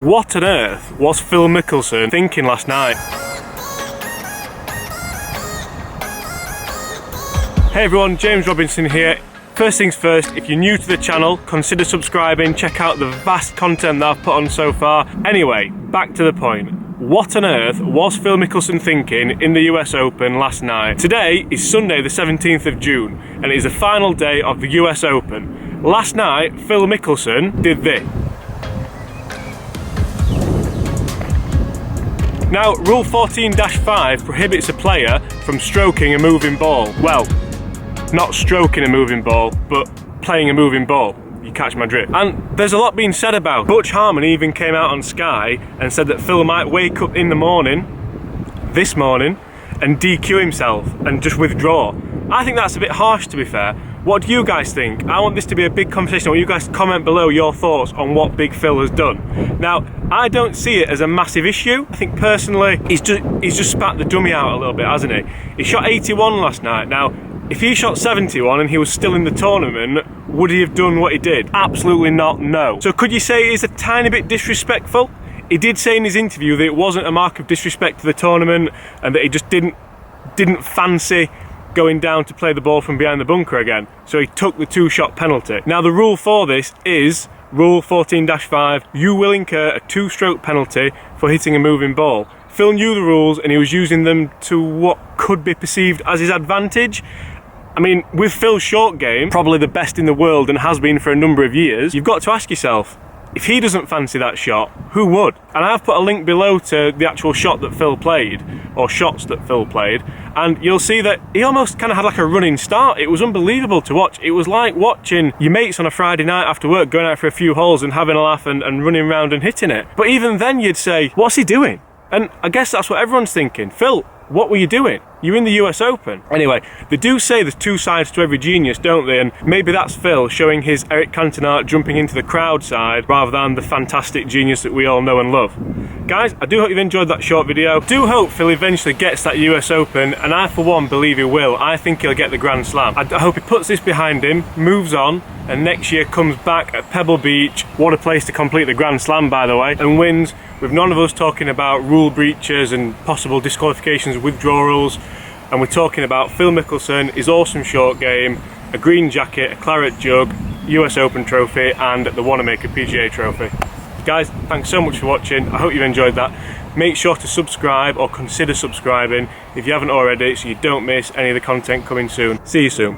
What on earth was Phil Mickelson thinking last night? Hey everyone, James Robinson here. First things first, if you're new to the channel, consider subscribing, check out the vast content that I've put on so far. Anyway, back to the point. What on earth was Phil Mickelson thinking in the US Open last night? Today is Sunday the 17th of June and it is the final day of the US Open. Last night, Phil Mickelson did this. Now, Rule 14-5 prohibits a player from stroking a moving ball. Well, not stroking a moving ball, but playing a moving ball. You catch my drift. And there's a lot being said about it. Butch Harmon even came out on Sky and said that Phil might wake up in the morning, this morning, and DQ himself and just withdraw. I think that's a bit harsh, to be fair. What do you guys think? I want this to be a big conversation. I want you guys to comment below your thoughts on what Big Phil has done. Now, I don't see it as a massive issue. I think personally, he's just spat the dummy out a little bit, hasn't he? He shot 81 last night. Now, if he shot 71 and he was still in the tournament, would he have done what he did? Absolutely not, no. So could you say he's a tiny bit disrespectful? He did say in his interview that it wasn't a mark of disrespect to the tournament and that he just didn't fancy going down to play the ball from behind the bunker again. So he took the two-shot penalty. Now the rule for this is Rule 14-5. You will incur a two-stroke penalty for hitting a moving ball. Phil knew the rules and he was using them to what could be perceived as his advantage. I mean, with Phil's short game, probably the best in the world and has been for a number of years, you've got to ask yourself, if he doesn't fancy that shot, who would? And I've put a link below to the actual shot that Phil played, or shots that Phil played, and you'll see that he almost kind of had like a running start. It was unbelievable to watch. It was like watching your mates on a Friday night after work going out for a few holes and having a laugh and running around and hitting it. But even then you'd say, what's he doing? And I guess that's what everyone's thinking. Phil, what were you doing? You're in the US Open. Anyway, they do say there's two sides to every genius, don't they? And maybe that's Phil showing his Eric Cantona jumping into the crowd side rather than the fantastic genius that we all know and love. Guys, I do hope you've enjoyed that short video. Do hope Phil eventually gets that US Open, and I for one believe he will. I think he'll get the Grand Slam. I hope he puts this behind him, moves on, and next year comes back at Pebble Beach, what a place to complete the Grand Slam by the way, and wins with none of us talking about rule breaches and possible disqualifications, withdrawals, and we're talking about Phil Mickelson, his awesome short game, a green jacket, a claret jug, US Open trophy, and the Wanamaker PGA trophy. Guys, thanks so much for watching. I hope you've enjoyed that. Make sure to subscribe or consider subscribing if you haven't already so you don't miss any of the content coming soon. See you soon.